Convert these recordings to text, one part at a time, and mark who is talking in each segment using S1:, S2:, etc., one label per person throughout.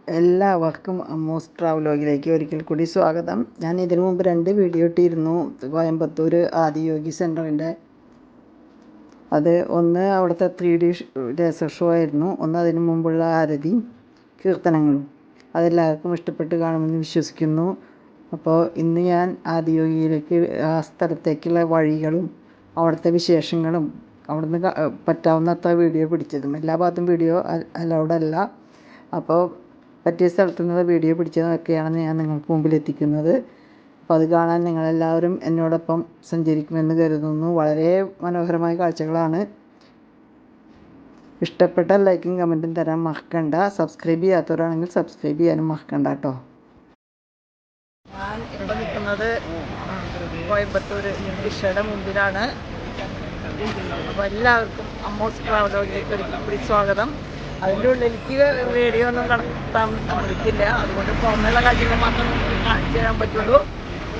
S1: എല്ലാവർക്കും അമ്മൂസ് ട്രാവലോഗിലേക്ക് ഒരിക്കൽ കൂടി സ്വാഗതം. ഞാൻ ഇതിനു മുമ്പ് 2 വീഡിയോ ഇട്ടിരുന്നു. കോയമ്പത്തൂർ ആദിയോഗി സെൻറ്ററിൻ്റെ. അത് ഒന്ന് അവിടുത്തെ 3D ലേസർ ഷോ ആയിരുന്നു, ഒന്ന് അതിനു മുമ്പുള്ള ആരതി കീർത്തനങ്ങളും. അതെല്ലാവർക്കും ഇഷ്ടപ്പെട്ട് കാണുമെന്ന് വിശ്വസിക്കുന്നു. അപ്പോൾ ഇന്ന് ഞാൻ ആദിയോഗിയിലേക്ക്, ആ സ്ഥലത്തേക്കുള്ള വഴികളും അവിടുത്തെ വിശേഷങ്ങളും അവിടുന്ന് പറ്റാവുന്നത്ര വീഡിയോ പിടിച്ചതും. എല്ലാ ഭാഗത്തും വീഡിയോ അലൗഡല്ല. അപ്പോൾ പറ്റിയ സ്ഥലത്തു നിന്ന് വീഡിയോ പിടിച്ചതൊക്കെയാണ് ഞാൻ നിങ്ങൾക്ക് മുമ്പിൽ എത്തിക്കുന്നത്. അപ്പോൾ അത് കാണാൻ നിങ്ങളെല്ലാവരും എന്നോടൊപ്പം സഞ്ചരിക്കുമെന്ന് കരുതുന്നു. വളരെ മനോഹരമായ കാഴ്ചകളാണ്. ഇഷ്ടപ്പെട്ട ലൈക്കും കമൻറ്റും തരാൻ മറക്കണ്ട. സബ്സ്ക്രൈബ് ചെയ്യാത്തവരാണെങ്കിൽ സബ്സ്ക്രൈബ് ചെയ്യാനും മറക്കണ്ട കേട്ടോ. ഞാൻ ഇവിടെ നിൽക്കുന്നത് കോയമ്പത്തൂർ ഇഷയുടെ മുമ്പിലാണ്. അപ്പോൾ എല്ലാവർക്കും അമ്മൂസ് ട്രാവലോഗിലേക്ക് ഒരിക്കൽ കൂടി സ്വാഗതം. അതിൻ്റെ ഉള്ളിലേക്ക് വീഡിയോ ഒന്നും കടത്താൻ പറ്റില്ല, അതുകൊണ്ട് പുറമേയുള്ള കാഴ്ചകൾ മാത്രം നമുക്ക് കാണിച്ചു തരാൻ പറ്റുള്ളൂ.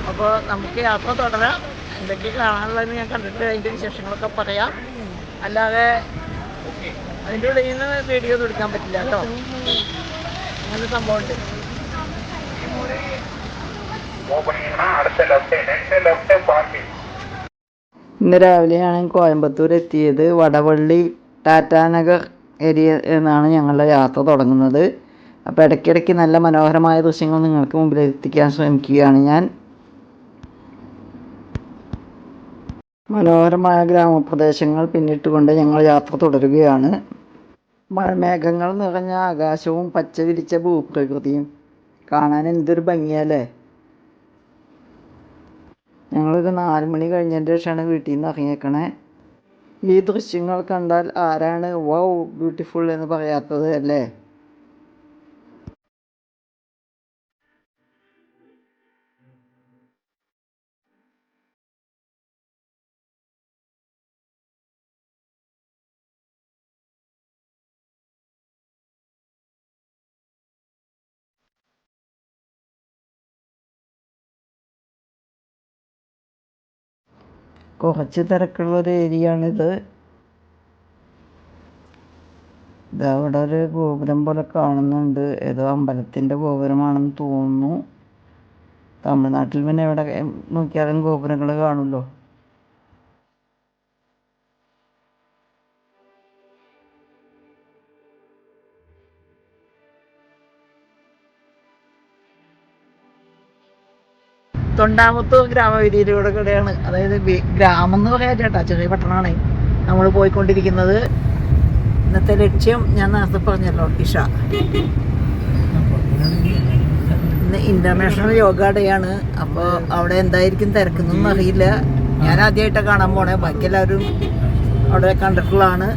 S1: അപ്പോൾ നമുക്ക് യാത്ര തുടരാം. എന്തൊക്കെ കാണാനുള്ളതെന്ന് ഞാൻ കണ്ടിട്ട് അതിൻ്റെ വിശേഷങ്ങളൊക്കെ പറയാം. അല്ലാതെ അതിൻ്റെ ഉള്ളിൽ നിന്ന് വീഡിയോ ഒന്നും എടുക്കാൻ പറ്റില്ല കേട്ടോ. അങ്ങനെ സംഭവമുണ്ട്. ഇന്ന് രാവിലെയാണ് കോയമ്പത്തൂർ എത്തിയത്. വടവള്ളി ടാറ്റാനഗർ ഏരിയ എന്നാണ് ഞങ്ങളുടെ യാത്ര തുടങ്ങുന്നത്. അപ്പോൾ ഇടയ്ക്കിടയ്ക്ക് നല്ല മനോഹരമായ ദൃശ്യങ്ങൾ നിങ്ങൾക്ക് മുമ്പിൽ എത്തിക്കാൻ ശ്രമിക്കുകയാണ് ഞാൻ. മനോഹരമായ ഗ്രാമപ്രദേശങ്ങൾ പിന്നിട്ടുകൊണ്ട് ഞങ്ങൾ യാത്ര തുടരുകയാണ്. മഴമേഘങ്ങൾ നിറഞ്ഞ ആകാശവും പച്ച വിരിച്ച ഭൂപ്രകൃതിയും കാണാൻ എന്തൊരു ഭംഗിയല്ലേ. ഞങ്ങളൊരു 4 മണി കഴിഞ്ഞതിൻ്റെ ശേഷമാണ് വീട്ടിൽ നിന്ന് ഇറങ്ങിയേക്കണേ. ഈ ദൃശ്യങ്ങൾ കണ്ടാൽ ആരാണ് വൗ ബ്യൂട്ടിഫുൾ എന്ന് പറയാത്തത് അല്ലേ? കുറച്ച് തിരക്കുള്ളൊരു ഏരിയയാണിത്. ഇതവിടെ ഒരു ഗോപുരം പോലെ കാണുന്നുണ്ട്. ഏതോ അമ്പലത്തിൻ്റെ ഗോപുരമാണെന്ന് തോന്നുന്നു. തമിഴ്നാട്ടിൽ പിന്നെ എവിടെ നോക്കിയാലും ഗോപുരങ്ങൾ കാണുമല്ലോ. തൊണ്ടാമുത്തൂർ ഗ്രാമവീതിയിലൂടെ കൂടെയാണ്, അതായത് ഗ്രാമം എന്ന് പറയാൻ ചേട്ടാ, ചെറിയ പട്ടണമാണ് നമ്മൾ പോയിക്കൊണ്ടിരിക്കുന്നത്. ഇന്നത്തെ ലക്ഷ്യം ഞാൻ നേരത്തെ പറഞ്ഞല്ലോ, ഇഷ. ഇന്ന് ഇൻ്റർനാഷണൽ യോഗ ഡേ ആണ്. അപ്പോൾ അവിടെ എന്തായിരിക്കും തിരക്കുന്നൊന്നും അറിയില്ല. ഞാൻ ആദ്യമായിട്ടാണ് കാണാൻ പോണേ. ബാക്കി എല്ലാവരും അവിടെ കണ്ടിട്ടുള്ളതാണ്.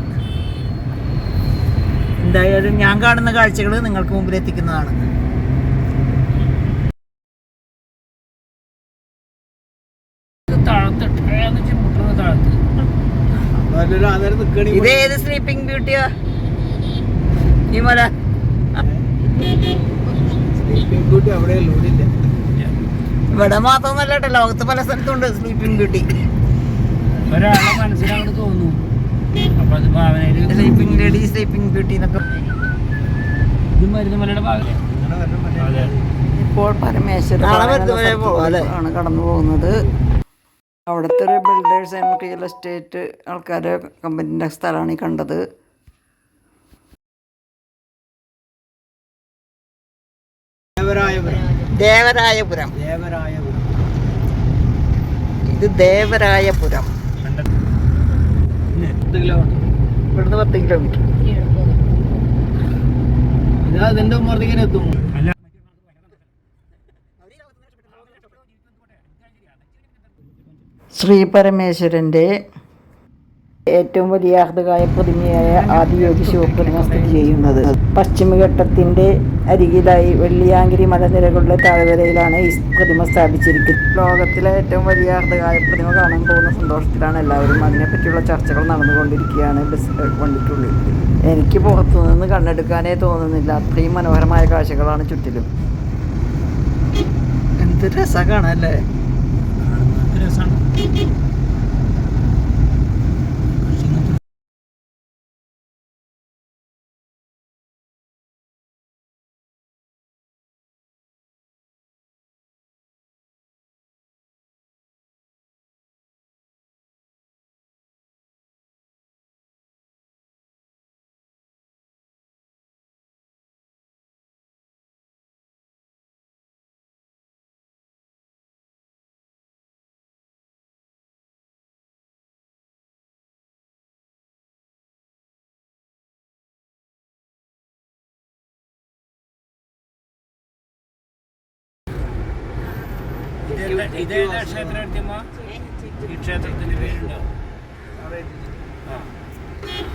S1: എന്തായാലും ഞാൻ കാണുന്ന കാഴ്ചകൾ നിങ്ങൾക്ക് മുമ്പിൽ എത്തിക്കുന്നതാണ്. ഇതേത് സ്ലീപ്പിംഗ് ബ്യൂട്ടിയാ ഈ മല? ഇവിടെ മാത്രമൊന്നല്ല കേട്ടോ, ലോകത്ത് പല സ്ഥലത്തുണ്ട് sleeping beauty. Sleeping lady, sleeping beauty എന്നൊക്കെ. ഇപ്പോൾ പരമേശ്വരമാണ് കടന്നു പോകുന്നത്. അവിടുത്തെ ഒരു ബിൽഡേഴ്സ് ആൻഡ് റിയൽ എസ്റ്റേറ്റ് ആൾക്കാരെ കമ്പനീൻ്റെ സ്ഥലമാണ് ഈ കണ്ടത്. ദേവരായപുരം. ഇത് ദേവരായപുരം. ഇവിടുന്ന് 10 കിലോമീറ്റർ. ശ്രീ പരമേശ്വരൻ്റെ ഏറ്റവും വലിയ ആഹ്തകായ പ്രതിമയായ ആദിയോഗി ശിവപ്രതിമ സ്ഥിതി ചെയ്യുന്നത് പശ്ചിമഘട്ടത്തിൻ്റെ അരികിലായി വെള്ളിയാങ്കിരി മലനിരകളുടെ താഴ്വരയിലാണ് ഈ പ്രതിമ സ്ഥാപിച്ചിരിക്കുന്നത്. ലോകത്തിലെ ഏറ്റവും വലിയ ആഹ്തകായ പ്രതിമ കാണാൻ പോകുന്ന സന്തോഷത്തിലാണ് എല്ലാവരും. അതിനെപ്പറ്റിയുള്ള ചർച്ചകൾ നടന്നുകൊണ്ടിരിക്കുകയാണ് വണ്ടിക്കുള്ളിൽ. എനിക്ക് പുറത്തുനിന്ന് കണ്ണെടുക്കാനേ തോന്നുന്നില്ല, അത്രയും മനോഹരമായ കാഴ്ചകളാണ് ചുറ്റിലും. എന്ത് രസമാണ് കാണാനല്ലേ.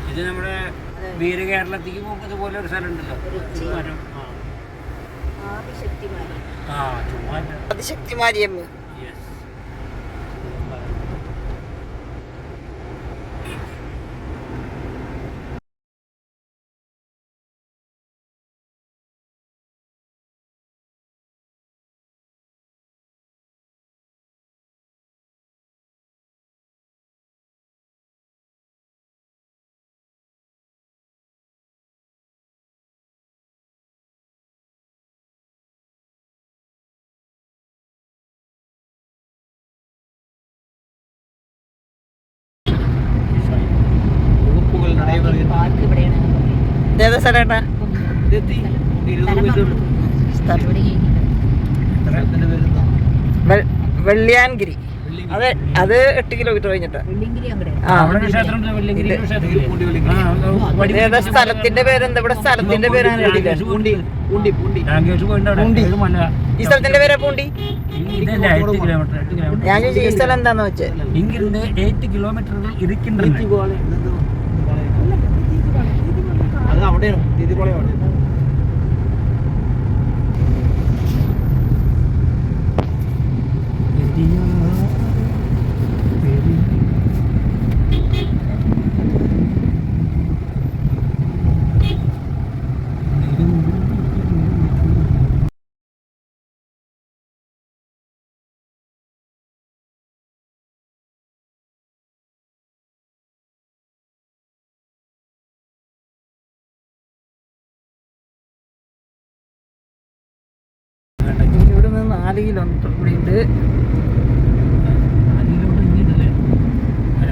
S2: ഇത് നമ്മുടെ വീര് കേരളത്തിലേക്ക് പോകുമ്പോൾ ഇതുപോലെ ഒരു സ്ഥലം ഉണ്ടല്ലോ.
S1: ആദിശക്തി മാരിയമ്മ. ഏതാ സ്ഥലേട്ടാ? വെള്ളിയാൻഗിരി. അത് 8 കിലോമീറ്റർ കഴിഞ്ഞിട്ട്. ഏതാ സ്ഥലത്തിന്റെ പേരെന്താ? ഇവിടെ സ്ഥലത്തിന്റെ പേരാണ്. ഈ സ്ഥലത്തിന്റെ പേരാ പൂണ്ടി. ഞാൻ ചോദിച്ചു ഈ സ്ഥലം എന്താന്ന് വെച്ചേ.
S2: ഇങ്ങിരുന്ന് 8 കിലോമീറ്റർ ഇരിക്കുന്നുണ്ട്.
S3: അത് അവിടെയാണ് രീതിപാളയാണ്.
S1: ഇവിടുന്ന് 4 കിലോമീറ്റർ കൂടി ഉണ്ട്.
S2: 4 കിലോമീറ്റർ ഇങ്ങിട്ടല്ലേ?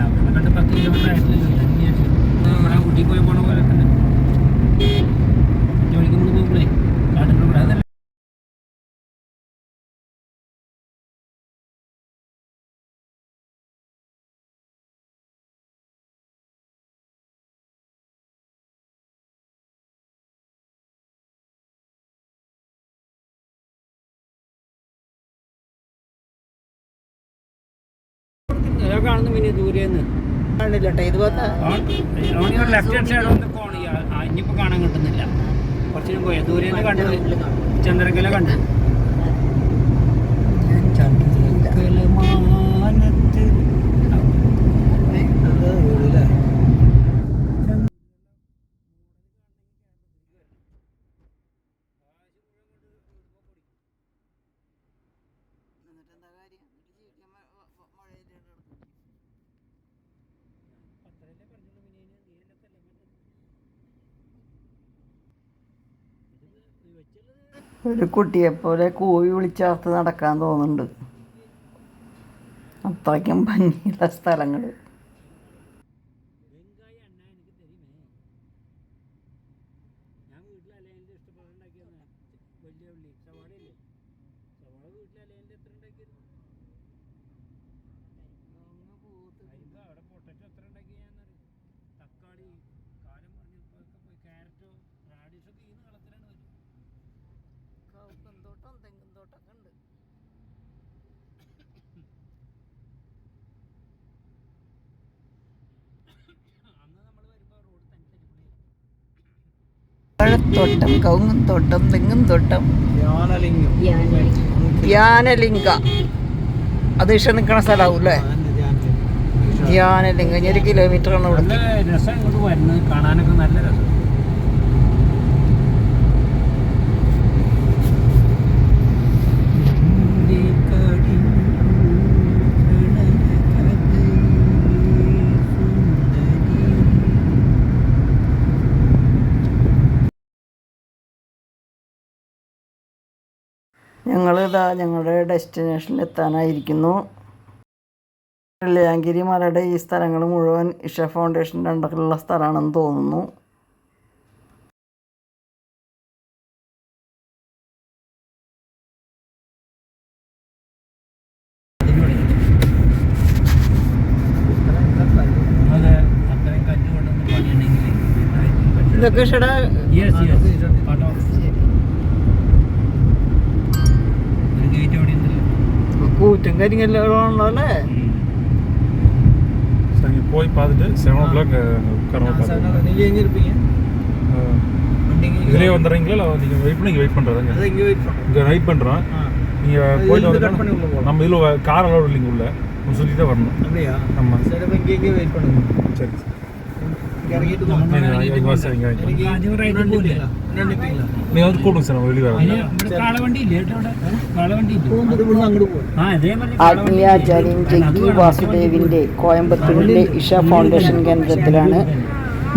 S2: അവിടെ കണ്ട് 10 കിലോമീറ്റർ ആയിട്ടില്ല. നമ്മുടെ ഊട്ടി പോയി പോണ പോലെ തന്നെ ജോലിക്ക് നമ്മൾ പോകുമ്പോഴേ കാട്ടിൻ്റെ കൂടെ അതല്ല. കാണുന്നു പിന്നെ ദൂരെന്ന്
S1: കാണില്ലട്ടെ ഇത്
S2: ലെഫ്റ്റ് ഹാൻഡ് സൈഡ് ഒന്ന് ഇനിയിപ്പോൾ കാണാൻ കിട്ടുന്നില്ല. കുറച്ചു പോയ ദൂരെന്ന് കണ്ടത് ചന്ദ്രകല കണ്ടു.
S1: ഒരു കുട്ടിയെപ്പോലെ കൂവി വിളിച്ചേർത്ത് നടക്കാൻ തോന്നുന്നുണ്ട്. അത്രയ്ക്കും ഭംഗിയുള്ള സ്ഥലങ്ങൾ. വാഴത്തോട്ടം, കവുങ്ങും തോട്ടം, തെങ്ങും തോട്ടം. ധ്യാനലിംഗ അത് ഇഷ്ടം നിൽക്കണ സ്ഥലമാവും അല്ലേ? ധ്യാനലിംഗം 1 കിലോമീറ്റർ ആണ് ഇവിടെ.
S2: രസം ഇങ്ങോട്ട് വരുന്നത് കാണാനൊക്കെ നല്ല രസം.
S1: ഞങ്ങളിതാ ഞങ്ങളുടെ ഡെസ്റ്റിനേഷനിൽ എത്താനായിരിക്കുന്നു. വെള്ളിയാങ്കിരി മലയുടെ ഈ സ്ഥലങ്ങൾ മുഴുവൻ ഇഷ ഫൗണ്ടേഷൻ്റെ അണ്ടറിലുള്ള സ്ഥലമാണെന്ന് തോന്നുന്നു. ഇതൊക്കെ ഇഷയുടെ ലിഫ്റ്റും കാര്യങ്ങളും ഉള്ളതല്ലേ.
S4: சரி போய் பார்த்துட்டு 7 o'clock உட்காரணும்.
S3: நீங்கள் எங்கே இருப்பீங்க?
S4: இதுலேயே வந்துடுறீங்களா இல்லை நீங்கள் வெயிட் பண்ணி வெயிட் பண்ணுறதுங்க?
S3: அது இங்கே வெயிட் பண்ணுறோம்.
S4: இங்கே வெயிட் பண்ணுறோம். நீங்கள் போயிட்டு வந்து நம்ம இதில் கார் அளவு இல்லைங்க உள்ள சுற்றி தான் வரணும்.
S3: அப்படியா?
S4: ஆமாம்.
S3: சரி அப்போ இங்கே வெயிட் பண்ணுங்க.
S4: சரி
S3: இறங்கிட்டு
S4: நீங்கள் வந்து கூப்பிடுங்க சார், நம்ம வெளியே வரோம்.
S1: ആത്മീയാചാര്യൻ ജഗ്ഗി വാസുദേവിൻ്റെ കോയമ്പത്തൂരിലെ ഇഷ ഫൗണ്ടേഷൻ കേന്ദ്രത്തിലാണ്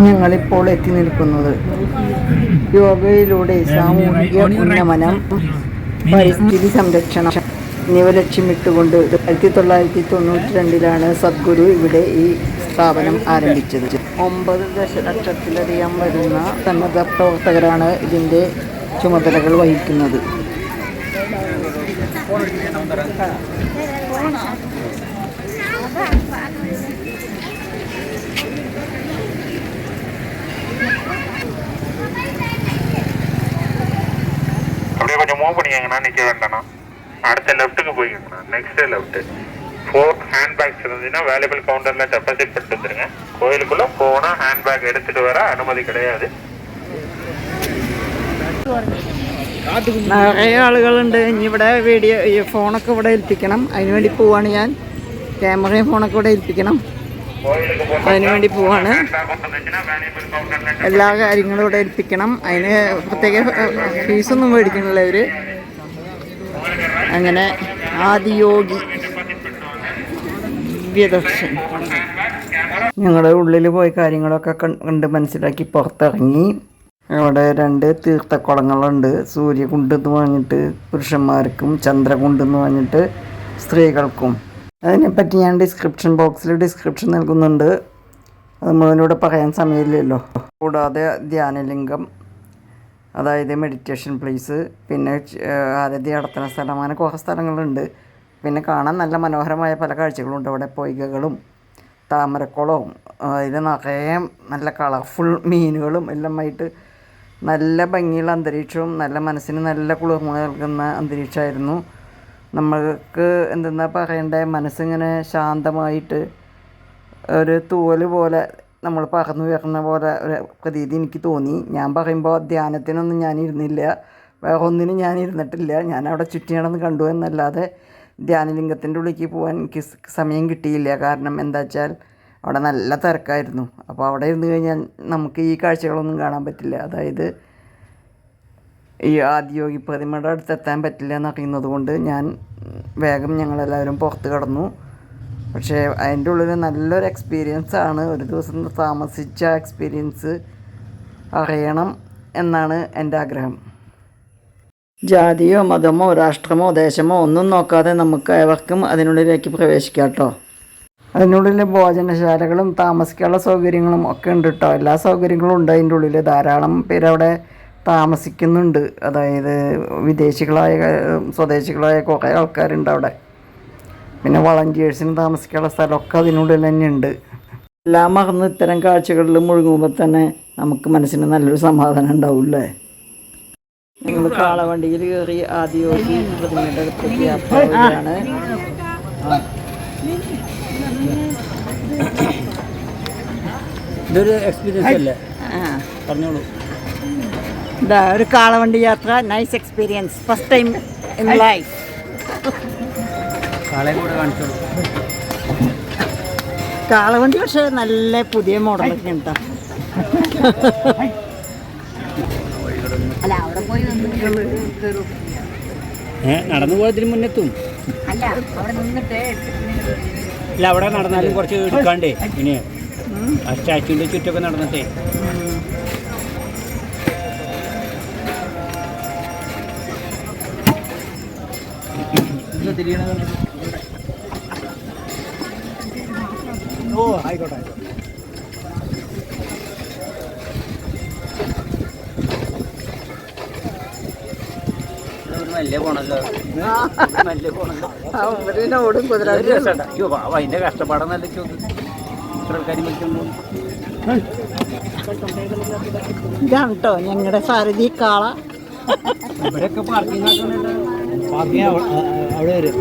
S1: ഞങ്ങളിപ്പോൾ എത്തി നിൽക്കുന്നത്. യോഗയിലൂടെ സാമൂഹിക ഉന്നമനം, പരിസ്ഥിതി സംരക്ഷണം എന്നിവ ലക്ഷ്യമിട്ടുകൊണ്ട് 1992 സദ്ഗുരു ഇവിടെ ഈ സ്ഥാപനം ആരംഭിച്ചത്. 9 ദശലക്ഷത്തിലധികം വരുന്ന സന്നദ്ധ പ്രവർത്തകരാണ് ഇതിൻ്റെ ചുമതലകൾ വഹിക്കുന്നത്.
S5: அப்படியே கொஞ்சம் மூவ் பண்ணிக்கங்கண்ணா, நிற்க வேண்டாம். அடுத்த லெஃப்ட்டுக்கு போய்க்கங்கண்ணா, நெக்ஸ்ட் லெஃப்ட்டு. 4 ஹேண்ட்பேக்ஸ் இருந்துச்சுன்னா வேல்யூபிள் கவுண்டரில் டெபாசிட் பண்ணிட்டு வந்துருங்க. கோயிலுக்குள்ளே போனால் ஹேண்ட்பேக் எடுத்துகிட்டு வர அனுமதி கிடையாது.
S1: നിറയെ ആളുകളുണ്ട്. ഇനി ഇവിടെ വീഡിയോ ഈ ഫോണൊക്കെ ഇവിടെ ഏൽപ്പിക്കണം. അതിനുവേണ്ടി പോവാണ് ഞാൻ. ക്യാമറയും ഫോണൊക്കെ ഇവിടെ ഏൽപ്പിക്കണം. അതിനുവേണ്ടി പോവാണ്. എല്ലാ കാര്യങ്ങളും ഇവിടെ ഏൽപ്പിക്കണം. അതിന് പ്രത്യേക ഫീസൊന്നും മേടിക്കണില്ല ഇവർ. അങ്ങനെ ആദിയോഗി ദിവ്യദർശൻ ഞങ്ങളുടെ ഉള്ളിൽ പോയി കാര്യങ്ങളൊക്കെ കണ്ട് മനസ്സിലാക്കി പുറത്തിറങ്ങി. അവിടെ 2 തീർത്ഥക്കുളങ്ങളുണ്ട്. സൂര്യകുണ്ടെന്ന് പറഞ്ഞിട്ട് പുരുഷന്മാർക്കും ചന്ദ്രകുണ്ടെന്ന് പറഞ്ഞിട്ട് സ്ത്രീകൾക്കും. അതിനെപ്പറ്റി ഞാൻ ഡിസ്ക്രിപ്ഷൻ ബോക്സിൽ ഡിസ്ക്രിപ്ഷൻ നൽകുന്നുണ്ട്. അത് മുഴുവനോട് പറയാൻ സമയമില്ലല്ലോ. കൂടാതെ ധ്യാനലിംഗം, അതായത് മെഡിറ്റേഷൻ പ്ലേസ്, പിന്നെ ആരതി നടത്തുന്ന സ്ഥലം, അങ്ങനെ കുറേ സ്ഥലങ്ങളുണ്ട്. പിന്നെ കാണാൻ നല്ല മനോഹരമായ പല കാഴ്ചകളുണ്ട് അവിടെ. പൊയ്കകളും താമരക്കുളവും അതിൽ നിറയെ നല്ല കളർഫുൾ മീനുകളും എല്ലാമായിട്ട് നല്ല ഭംഗിയുള്ള അന്തരീക്ഷവും നല്ല മനസ്സിന് നല്ല കുളിർമ നൽകുന്ന അന്തരീക്ഷമായിരുന്നു. നമ്മൾക്ക് എന്തെന്നാ പറയണ്ടേ, മനസ്സിങ്ങനെ ശാന്തമായിട്ട് ഒരു തൂവൽ പോലെ നമ്മൾ പറന്നുയർന്ന പോലെ ഒരു പ്രതീതി എനിക്ക് തോന്നി. ഞാൻ പറയുമ്പോൾ ധ്യാനത്തിനൊന്നും ഞാൻ ഇരുന്നില്ല, വേറെ ഒന്നിനും ഞാൻ ഇരുന്നിട്ടില്ല. ഞാൻ അവിടെ ചുറ്റി നടന്ന് കണ്ടു എന്നല്ലാതെ ധ്യാനലിംഗത്തിൻ്റെ ഉള്ളിലേക്ക് പോകാൻ എനിക്ക് സമയം കിട്ടിയില്ല. കാരണം എന്താ വെച്ചാൽ അവിടെ നല്ല തിരക്കായിരുന്നു. അപ്പോൾ അവിടെ ഇരുന്ന് കഴിഞ്ഞാൽ നമുക്ക് ഈ കാഴ്ചകളൊന്നും കാണാൻ പറ്റില്ല. അതായത് ഈ ആദിയോഗി പ്രതിമയുടെ അടുത്തെത്താൻ പറ്റില്ല എന്നറിയുന്നത് കൊണ്ട് ഞാൻ വേഗം ഞങ്ങളെല്ലാവരും പുറത്ത് കടന്നു. പക്ഷേ അതിൻ്റെ ഉള്ളിൽ നല്ലൊരു എക്സ്പീരിയൻസ് ആണ്. ഒരു ദിവസം താമസിച്ച എക്സ്പീരിയൻസ് അറിയണം എന്നാണ് എൻ്റെ ആഗ്രഹം. ജാതിയോ മതമോ രാഷ്ട്രമോ ദേശമോ ഒന്നും നോക്കാതെ നമുക്ക് ഏവർക്കും അതിനുള്ളിലേക്ക് പ്രവേശിക്കാം കേട്ടോ. അതിനുള്ളിൽ ഭോജനശാലകളും താമസിക്കാനുള്ള സൗകര്യങ്ങളും ഒക്കെ ഉണ്ട് കേട്ടോ. എല്ലാ സൗകര്യങ്ങളും ഉണ്ട് അതിൻ്റെ ഉള്ളിൽ. ധാരാളം പേരവിടെ താമസിക്കുന്നുണ്ട്. അതായത് വിദേശികളായ സ്വദേശികളായ കുറേ ആൾക്കാരുണ്ട് അവിടെ. പിന്നെ വളണ്ടിയേഴ്സിന് താമസിക്കാനുള്ള സ്ഥലമൊക്കെ അതിനുള്ളിൽ തന്നെ ഉണ്ട്. എല്ലാം മറന്ന് ഇത്തരം കാഴ്ചകളിൽ മുഴുകുമ്പോൾ തന്നെ നമുക്ക് മനസ്സിന് നല്ലൊരു സമാധാനം ഉണ്ടാവില്ലേ. ഞങ്ങൾ കാളവണ്ടിയിൽ കയറി ആദിയോഗി പ്രതിമയുടെ അടുത്തേക്ക് യാത്രയാണ്.
S2: ഇതൊരു എക്സ്പീരിയൻസ് അല്ലേ? പറഞ്ഞോളൂ.
S1: ഇതാ ഒരു കാളവണ്ടി യാത്ര, nice experience, first time in life.
S2: കാളയും കൂടെ കാണിച്ചോളൂ.
S1: കാളവണ്ടി പക്ഷേ നല്ല പുതിയ മോഡലൊക്കെ ഉണ്ട്.
S2: നടന്നു പോയതിന് മുന്നെത്തും. ഇല്ല, അവിടെ നടന്നാലും കുറച്ച് എടുക്കാണ്ടേ. ഇനി ആ സ്റ്റാച്യൂൻ്റെ ചുറ്റൊക്കെ നടന്നിട്ടേ.
S3: ഓ ആയിക്കോട്ടെ.
S2: വലിയ പോണല്ലോ, വലിയ പോണല്ലോ.
S1: ഓടും കുതിര.
S2: അയ്യോ അതിൻ്റെ കഷ്ടപ്പാടെന്നല്ല ചോദിച്ചു. ഇത്ര ആൾക്കാർ വിളിക്കുന്നു.
S1: ഇതാണ് കേട്ടോ ഞങ്ങളുടെ സാരഥി കാള.
S2: ഇവിടെയൊക്കെ പാർക്കിംഗ്
S3: പാർക്കിംഗ് അവിടെ വരും.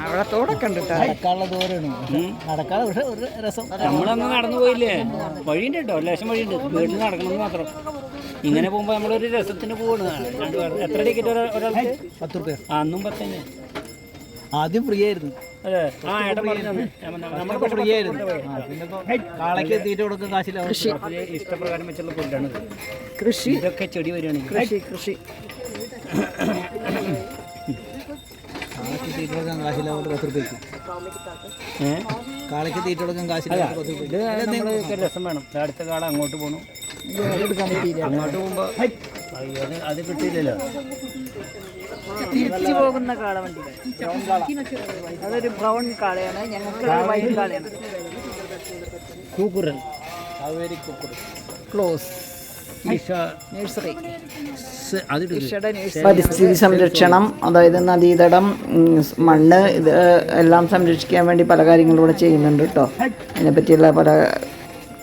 S1: അവിടെ തോടൊക്കെ ഉണ്ട് കേട്ടോ.
S3: നടക്കാനുള്ള ദൂരമാണ് നടക്കാതെ പക്ഷെ ഒരു രസം.
S2: നമ്മളന്ന് നടന്നു പോയില്ലേ, വഴിയുണ്ട് കേട്ടോ, ലേശം വഴിയുണ്ട്, വീട്ടിൽ നടക്കണമെന്ന് മാത്രം. ഇങ്ങനെ പോകുമ്പോൾ നമ്മളൊരു രസത്തിന് പോവാണ്. എത്ര ടിക്കറ്റ് ഒരാൾക്ക്?
S3: 10 രൂപ.
S2: അന്നും 10 തന്നെ.
S3: ആദ്യം ഫ്രീ ആയിരുന്നു.
S2: അതെ, ആ ഏട്ടൻ പറഞ്ഞു
S3: നമ്മളൊക്കെ ഫ്രീ ആയിരുന്നു. പിന്നെ കാളയ്ക്ക് തീറ്റ കൊടുക്കാൻ കാശില്ല.
S2: ഇഷ്ടപ്രകാരം വെച്ചുള്ള പുല്ലാണ്
S1: കൃഷി,
S2: ഇതൊക്കെ ചെടി വരികയാണെങ്കിൽ.
S1: കൃഷി
S3: കാളയ്ക്ക് തീറ്റ കൊടുക്കാൻ കാശില്ല 10 രൂപയ്ക്ക്. കാളയ്ക്ക് തീറ്റ കൊടുക്കാൻ കാശില്ല 10 രൂപ.
S2: ഇത് നമ്മളൊക്കെ രസം വേണം. അടുത്ത കാള അങ്ങോട്ട് പോകണം, അങ്ങോട്ട് പോകുമ്പോ അത് കിട്ടിയില്ലല്ലോ.
S1: തിരിച്ചു പോകുന്ന കാളവണ്ടി, അതൊരു ബ്രൗൺ കാളയാണ്, ഞങ്ങൾക്ക് വൈറ്റ് കാളയാണ്.
S2: കൂക്കുറൽ
S1: ക്ലോസ് നഴ്സറി.
S2: അത്
S1: പരിസ്ഥിതി സംരക്ഷണം, അതായത് നദീതടം, മണ്ണ്, ഇത് എല്ലാം സംരക്ഷിക്കാൻ വേണ്ടി പല കാര്യങ്ങളും ഇവിടെ ചെയ്യുന്നുണ്ട് കേട്ടോ. അതിനെപ്പറ്റിയുള്ള പല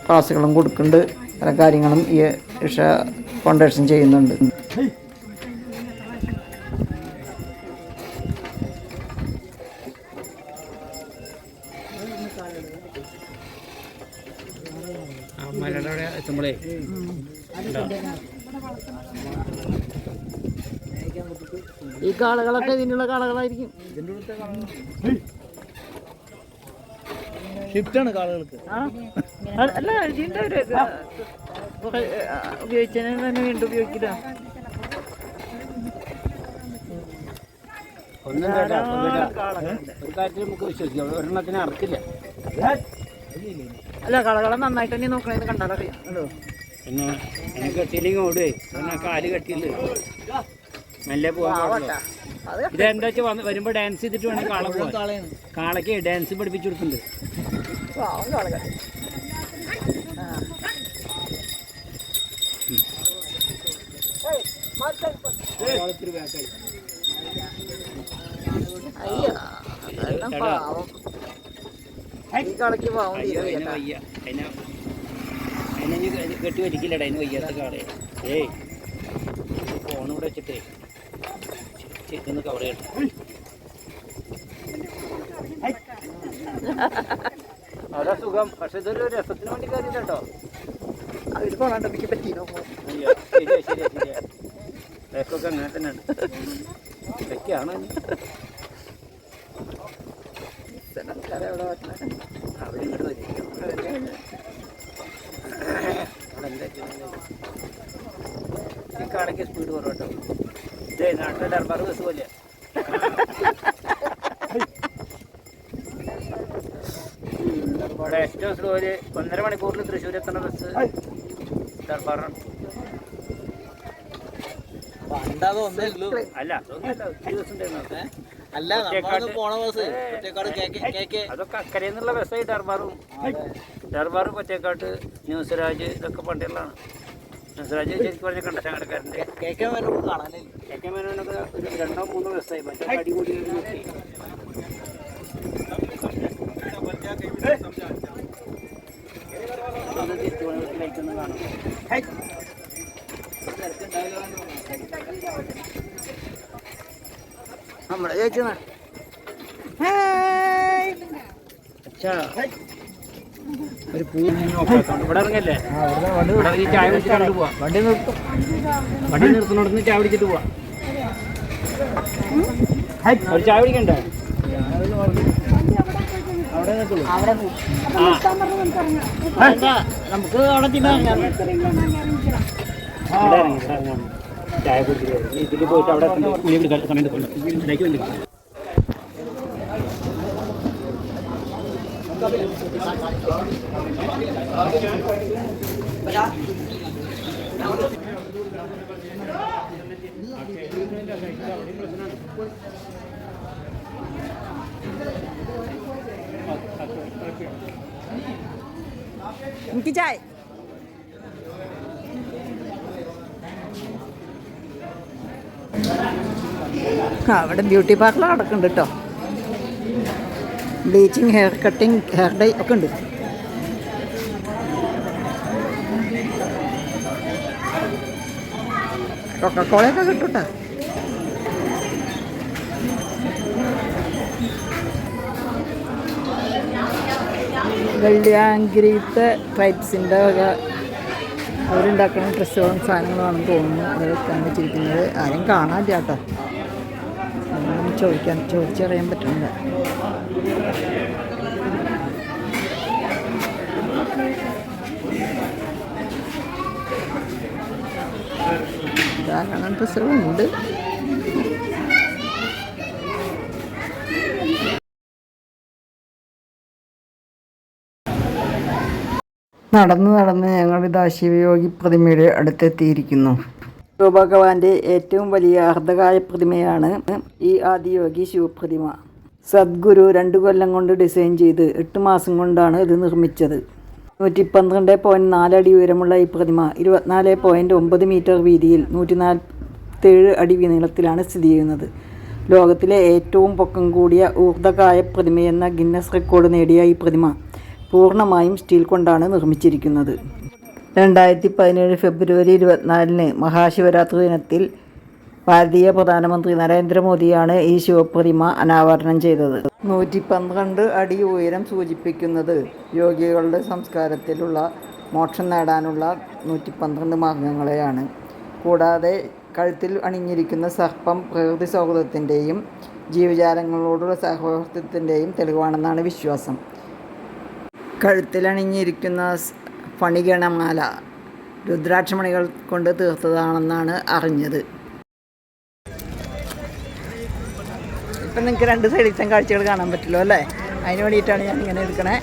S1: ക്ലാസ്സുകളും കൊടുക്കുന്നുണ്ട്, പല കാര്യങ്ങളും ഈ ഇഷ ഫൗണ്ടേഷൻ ചെയ്യുന്നുണ്ട്.
S2: മലയുടെ അവിടെ എത്തുമ്പോഴേ
S1: ഈ കാളകളൊക്കെ ഇതിനുള്ള കാളകളായിരിക്കും.
S3: ഷിഫ്റ്റാണ് കാളുകൾക്ക്.
S1: അല്ല, ഇതിൻ്റെ ഒരു ഉപയോഗിച്ചതിന് തന്നെ വീണ്ടും ഉപയോഗിക്കില്ല.
S2: ഒന്നും കേട്ടോ, ഒരു കാര്യത്തിൽ നമുക്ക് വിശ്വസിക്കാം, ഒരെണ്ണത്തിന് അറക്കില്ല.
S1: അല്ല, കളകളെ നന്നായിട്ട് തന്നെ നോക്കണേന്ന് കണ്ടാലറിയാം.
S2: പിന്നെ എനിക്ക് കെട്ടിയില്ലെങ്കിൽ ഓടുവേ, പിന്നെ കാല് കെട്ടിയില്ല, നല്ല പോകാൻ. ഇതെന്താ വെച്ചാൽ വരുമ്പോൾ ഡാൻസ് ചെയ്തിട്ട് വേണം കാള പോകാൻ. കാളയ്ക്ക് ഡാൻസ് പഠിപ്പിച്ചു കൊടുക്കുന്നുണ്ട്. അതിനെ കെട്ടി വലിക്കില്ലടാ, അതിന് വയ്യാത്ത കാളെ. ഏയ് ഫോണിവിടെ വെച്ചിട്ടേ ചെന്ന് കവർ ചെയ്യട്ടെ. അതാ സുഖം, പക്ഷെ ഇതൊരു രസത്തിന് വേണ്ടി കാര്യം കേട്ടോ.
S1: അതിൽ പോകാണ്ട് എനിക്ക് പറ്റിയോ?
S2: ശരിയാ ശരിയാ ശരിയാ, ഇതൊക്കെ അങ്ങനെ തന്നെയാണ്. ഇതൊക്കെയാണ് അവിടെ ഇങ്ങോട്ട് വരും. ഈ കാടയ്ക്ക് സ്പീഡ് കുറവട്ടോ. ഇതേ നാട്ടിലെ ഡർബാർ ബസ് പോലെ. ഇവിടെ ഏറ്റവും സ്ലോ ഒരു 1.5 മണിക്കൂറിൽ തൃശ്ശൂർ എത്തുന്ന ബസ് ദർബാറാണ്. അല്ല അതൊക്കെ അക്കരയിൽ ബസ്സായി ഡർബാറും കൊച്ചേക്കാട്ട് ന്യൂസ്രാജ് ഇതൊക്കെ പണ്ടുള്ളതാണ്. ന്യൂസ്രാജ് ശരിക്കും പറഞ്ഞ കണ്ടശാങ്കടക്കാരൻ്റെ കെ കെ മേനോനൊക്കെ ഒരു 2-3 ബസ്സായി. മറ്റേ അടികൂടി തിരിച്ചുകൊണ്ടിലേക്കൊന്നും കാണും.
S1: നമ്മളെ ചോദിച്ചാ
S2: ഒരു പൂ ഇവിടെ ഇറങ്ങല്ലേ, ഈ ചായ കുടിച്ചിട്ട് പോവാ. വണ്ടി നിർത്തുന്നിടത്ത് ചായ പിടിച്ചിട്ട് പോവാ. ഒരു ചായ പിടിക്കണ്ടേ? നമുക്ക് അവിടെ ചായ കുടിച്ചിട്ട് ഇതിൽ പോയിട്ട് അവിടെ കുളി പിടിക്കാൻ സമയത്ത്
S1: എനിക്ക് ചായ. അവിടെ ബ്യൂട്ടി പാർലർ നടക്കുന്നുണ്ട് കേട്ടോ. Bleaching, hair cutting, hair dye ഒക്കെ ഉണ്ട്. കൊക്കക്കോളയൊക്കെ കിട്ടൂട്ടാ. വെള്ളിയാങ്കരിത്തെ ട്രൈബ്സിൻ്റെ വക അവരുണ്ടാക്കുന്ന ഡ്രസ്സുകളും സാധനങ്ങളാണെന്ന് തോന്നുന്നു അത് വെക്കാൻ വെച്ചിരിക്കുന്നത്. ആരും കാണാനില്ല കേട്ടോ, അതൊന്നും ചോദിച്ചറിയാൻ പറ്റുന്നില്ല. ധാരാളം ഡ്രസ്സുകളുണ്ട്. നടന്ന് ഞങ്ങളിതാ ശിവയോഗി പ്രതിമയുടെ അടുത്തെത്തിയിരിക്കുന്നു. ശിവഭഗവാന്റെ ഏറ്റവും വലിയ അർദ്ധകായ പ്രതിമയാണ് ഈ ആദിയോഗി ശിവപ്രതിമ. സദ്ഗുരു 2 കൊല്ലം കൊണ്ട് ഡിസൈൻ ചെയ്ത് 8 മാസം കൊണ്ടാണ് ഇത് നിർമ്മിച്ചത്. 112.4 അടി ഉയരമുള്ള ഈ പ്രതിമ 24.9 മീറ്റർ വീതിയിൽ 147 അടി നീളത്തിലാണ് സ്ഥിതി ചെയ്യുന്നത്. ലോകത്തിലെ ഏറ്റവും പൊക്കം കൂടിയ ഊർദ്ധകായ പ്രതിമയെന്ന ഗിന്നസ് റെക്കോർഡ് നേടിയ ഈ പ്രതിമ പൂർണ്ണമായും സ്റ്റീൽ കൊണ്ടാണ് നിർമ്മിച്ചിരിക്കുന്നത്. 2017 ഫെബ്രുവരി 24 മഹാശിവരാത്രി ദിനത്തിൽ ഭാരതീയ പ്രധാനമന്ത്രി നരേന്ദ്രമോദിയാണ് ഈ ശിവപ്രതിമ അനാവരണം ചെയ്തത്. 112 അടി ഉയരം സൂചിപ്പിക്കുന്നത് യോഗികളുടെ സംസ്കാരത്തിലുള്ള മോക്ഷം നേടാനുള്ള 112 മാർഗങ്ങളെയാണ്. കൂടാതെ കഴുത്തിൽ അണിഞ്ഞിരിക്കുന്ന സർപ്പം പ്രകൃതി സൗഹൃദത്തിൻ്റെയും ജീവജാലങ്ങളോടുള്ള സഹവർത്തിത്വത്തിൻ്റെയും തെളിവാണെന്നാണ് വിശ്വാസം. കഴുത്തിലണിഞ്ഞിരിക്കുന്ന ഫണിഗണമാല രുദ്രാക്ഷമണികൾ കൊണ്ട് തീർത്തതാണെന്നാണ് അറിഞ്ഞത്. ഇപ്പം നിങ്ങൾക്ക് 2 സൈഡിലത്തെ കാഴ്ചകൾ കാണാൻ പറ്റുമല്ലോ അല്ലേ? അതിന് വേണ്ടിയിട്ടാണ് ഞാൻ ഇങ്ങനെ എടുക്കണേ.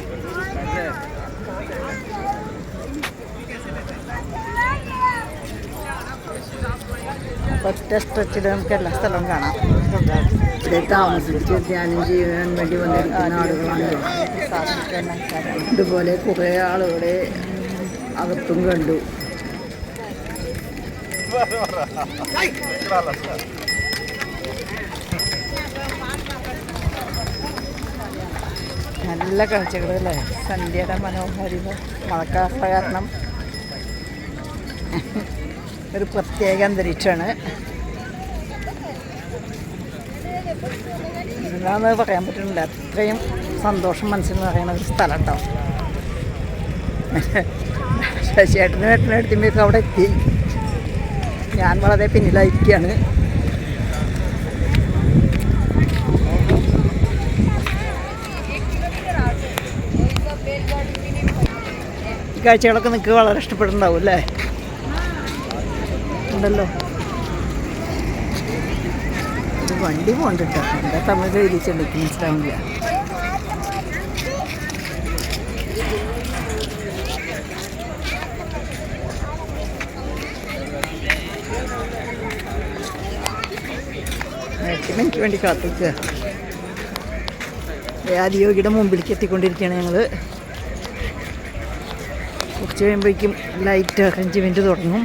S1: ഒറ്റ സ്ട്രെച്ചിൽ നമുക്ക് എല്ലാ സ്ഥലവും കാണാം. ഇവിടെ താമസിച്ച് ധ്യാനം ചെയ്യാൻ വേണ്ടി വന്നിരിക്കുന്ന ആളുകളാണ്. ഇതുപോലെ കുറേ ആളുകളെ അകത്തും കണ്ടു. നല്ല കാഴ്ചകളല്ലേ? സന്ധ്യയുടെ മനോഹാരിത, മഴക്കാറുള്ള കാരണം ഒരു പ്രത്യേക അന്തരീക്ഷമാണ്. എന്താണെന്ന് പറയാൻ പറ്റുന്നില്ല, അത്രയും സന്തോഷം മനസ്സിൽ പറയുന്ന ഒരു സ്ഥലം കേട്ടോ. ചേട്ടനും എടുത്തുമ്പോഴേക്കും അവിടെ എത്തി. ഞാൻ വളരെ പിന്നിലായിരിക്കുകയാണ്. ഈ കാഴ്ചകളൊക്കെ നിങ്ങൾക്ക് വളരെ ഇഷ്ടപ്പെടുന്നുണ്ടാവും അല്ലേ? ഉണ്ടല്ലോ, ഒരു വണ്ടി പോകണ്ടിട്ടോ. എന്താ തമിഴ് എഴുതിച്ചെടുക്കും മനസ്സിലാവില്ല. എനിക്ക് വേണ്ടി കാത്തിക്കുക. ആദിയോഗിയുടെ മുമ്പിലേക്ക് എത്തിക്കൊണ്ടിരിക്കുകയാണ് ഞങ്ങൾ. കുറച്ച് കഴിയുമ്പോഴേക്കും ലൈറ്റ് അറേഞ്ച്മെൻറ്റ് തുടങ്ങും.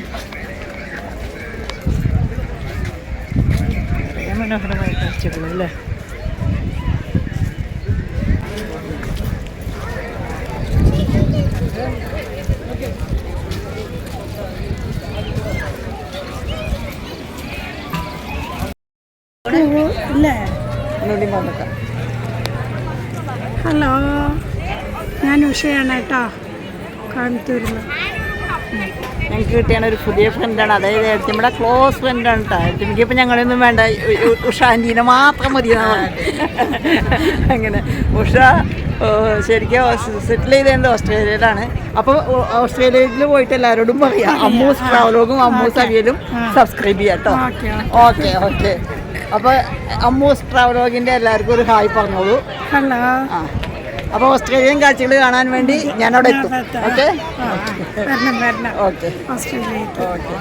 S1: മനോഹരമായ കാഴ്ചകളല്ലേ?
S6: ഹലോ, ഞാൻ ഉഷയാണ് കേട്ടോ, കോയമ്പത്തൂരിൽ നിന്ന്.
S1: ഞങ്ങൾക്ക് കിട്ടിയാണ് ഒരു പുതിയ ഫ്രണ്ടാണ്. അതായത് എഴുത്തിമ്മയുടെ ക്ലോസ് ഫ്രണ്ടാണ് കേട്ടോ. എഴുത്തിമ്മയ്ക്ക് ഇപ്പം ഞങ്ങളൊന്നും വേണ്ട, ഉഷ ആൻറ്റീനെ മാത്രം മതി. അങ്ങനെ ഉഷ ശരിക്കും സെറ്റിൽ ചെയ്തത് ഓസ്ട്രേലിയയിലാണ്. അപ്പോൾ ഓസ്ട്രേലിയയിൽ പോയിട്ട് എല്ലാവരോടും പറയാം, അമ്മൂസ് ട്രാവലോഗും അമ്മൂസ് അവിയലും സബ്സ്ക്രൈബ് ചെയ്യാം കേട്ടോ. Okay okay. അപ്പോൾ അമ്മൂസ് ട്രാവലോഗിൻ്റെ എല്ലാവർക്കും ഒരു ഹായ് പറഞ്ഞോളൂ.
S6: ഹലോ.
S1: ആ, അപ്പോൾ ഓസ്ട്രേലിയൻ കാഴ്ചകൾ കാണാൻ വേണ്ടി ഞാനവിടെ എത്തും. ഓക്കെ ഓക്കെ
S6: ഓസ്ട്രേലിയക്ക്.
S1: ഓക്കെ.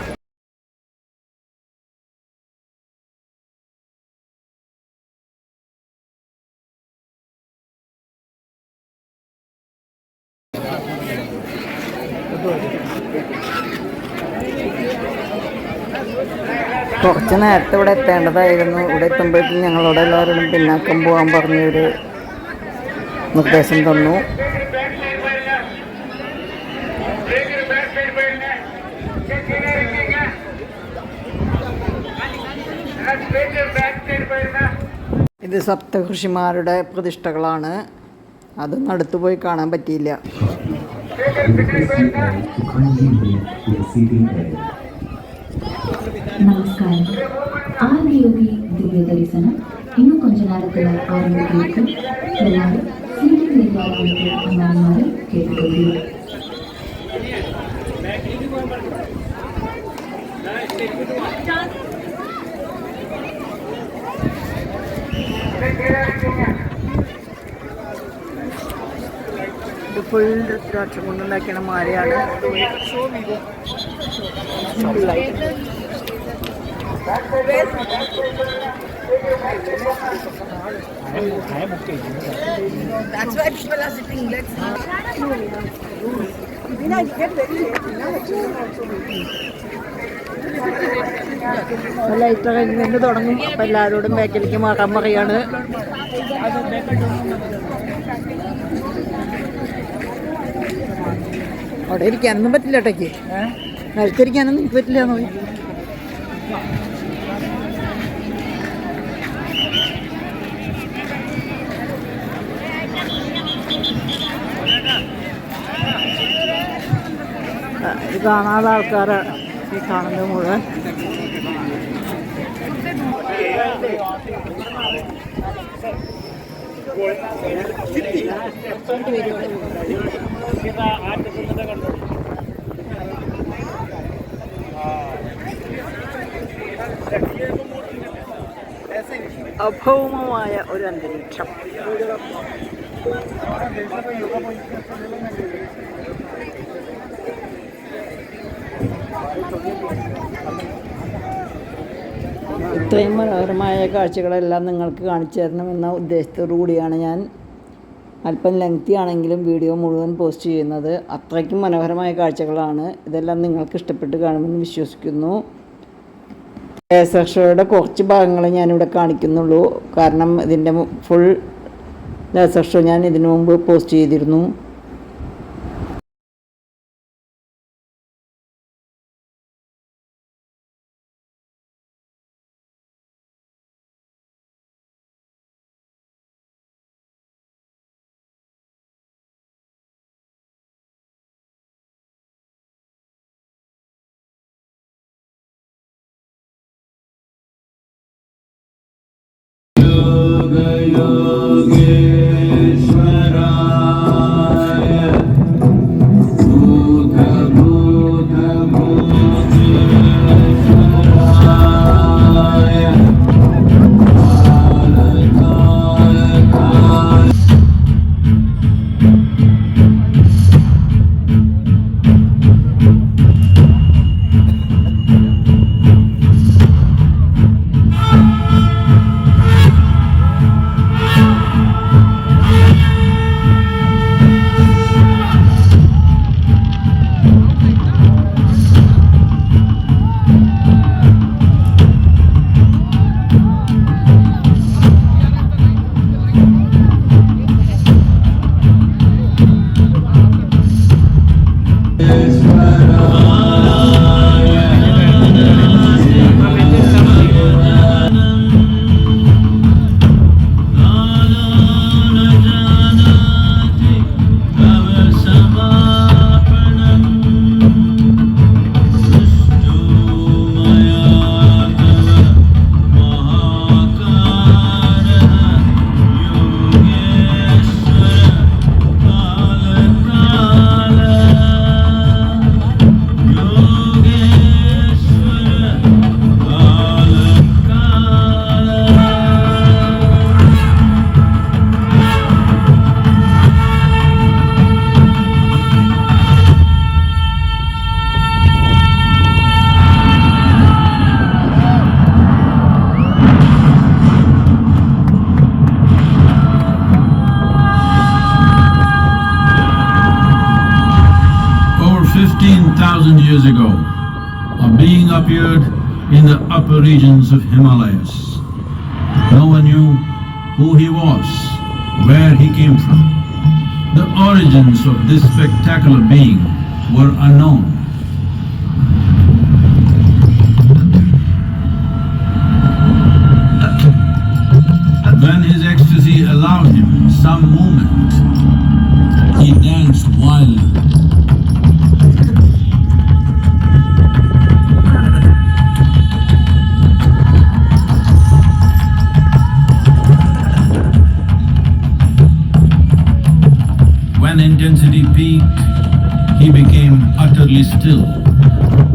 S1: കുറച്ച് നേരത്തെ ഇവിടെ എത്തേണ്ടതായിരുന്നു. ഇവിടെ എത്തുമ്പോഴേക്കും ഞങ്ങളോട് എല്ലാവരോടും പിന്നാക്കം പോകാൻ പറഞ്ഞൊരു നിർദ്ദേശം തന്നു. ഇത് സപ്തഋഷിമാരുടെ പ്രതിഷ്ഠകളാണ്. അതൊന്നും അടുത്ത് പോയി കാണാൻ പറ്റിയില്ല.
S7: നമസ്കാരം. ആദിയോഗി ദിവ്യ ദർശനം ഇന്ന് കൊഞ്ച നേരത്തിൽ ആരംഭിക്കും. എല്ലാവരും സീറ്റിൽ അമ്മമാരെ കേട്ടുകൊള്ളുക.
S1: ഇത് ഫുൾ രുദ്രാക്ഷം കൊണ്ടുണ്ടാക്കിയ മാലയാണ്. ലൈറ്റ് കഴിഞ്ഞ് തുടങ്ങും. അപ്പം എല്ലാവരോടും ബാക്കിലേക്ക് മാറാൻ പറയാണ്. അവിടെ ഇരിക്കാനൊന്നും പറ്റില്ല കേട്ടേക്ക്. നിലത്തിരിക്കാനൊന്നും എനിക്ക് പറ്റില്ല എന്ന് പോയി. ഇത് കാണാനുള്ള ആൾക്കാരാണ് ഈ കാണുന്നത് മുഴുവൻ. അഭൗമമായ ഒരു അന്തരീക്ഷം. ഇത്രയും മനോഹരമായ കാഴ്ചകളെല്ലാം നിങ്ങൾക്ക് കാണിച്ചു തരണമെന്ന ഉദ്ദേശത്തോടു കൂടിയാണ് ഞാൻ അല്പം ലെങ്തി ആണെങ്കിലും വീഡിയോ മുഴുവൻ പോസ്റ്റ് ചെയ്യുന്നത്. അത്രയ്ക്കും മനോഹരമായ കാഴ്ചകളാണ്. ഇതെല്ലാം നിങ്ങൾക്ക് ഇഷ്ടപ്പെട്ട് കാണുമെന്ന് വിശ്വസിക്കുന്നു. ലേസർ ഷോയുടെ കുറച്ച് ഭാഗങ്ങൾ ഞാനിവിടെ കാണിക്കുന്നുള്ളൂ. കാരണം ഇതിൻ്റെ ഫുൾ ലേസർ ഷോ ഞാൻ ഇതിനു മുമ്പ് പോസ്റ്റ് ചെയ്തിരുന്നു.
S8: Years ago, a being appeared in the upper regions of Himalayas. No one knew who he was, where he came from. The origins of this spectacular being were unknown. completely still,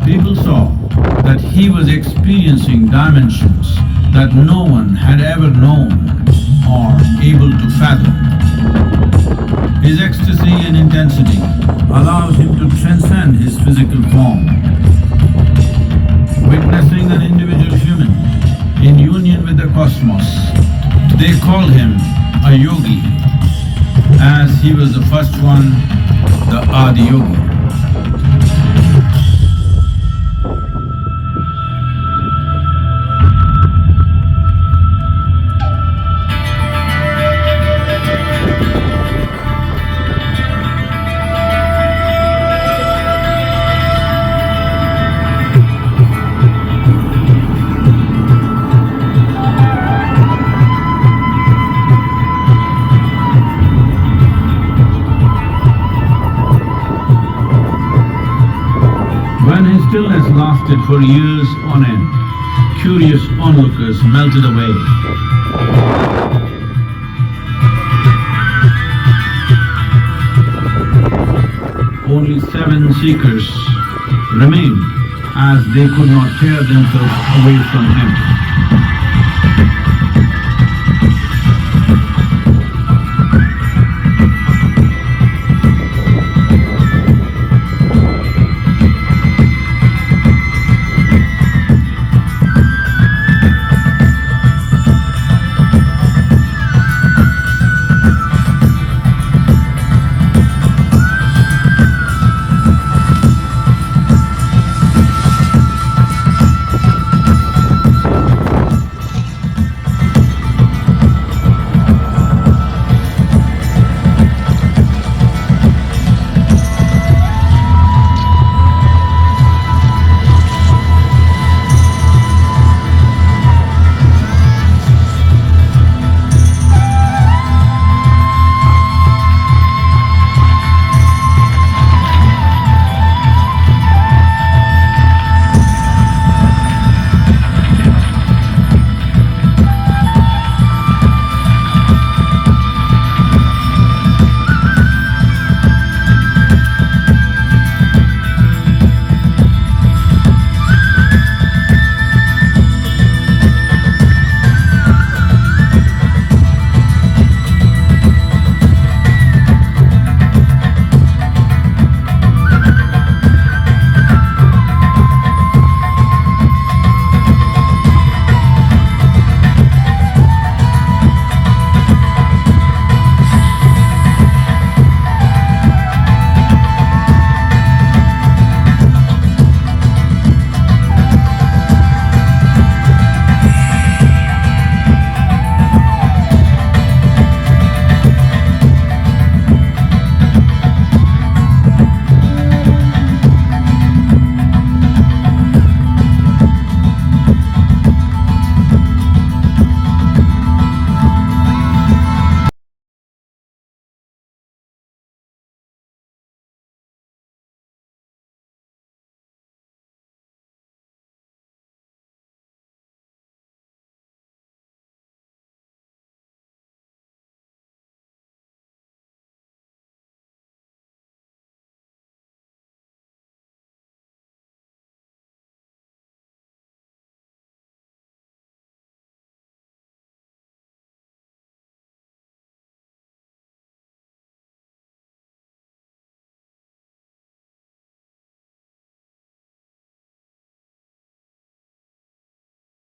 S8: people saw that he was experiencing dimensions that no one had ever known or able to fathom. His ecstasy and intensity allows him to transcend his physical form. Witnessing an individual human in union with the cosmos, they call him a yogi, as he was the first one, the Adi Yogi. When his stillness lasted for years on end, curious onlookers melted away. Only 7 seekers remained, as they could not tear themselves away from him.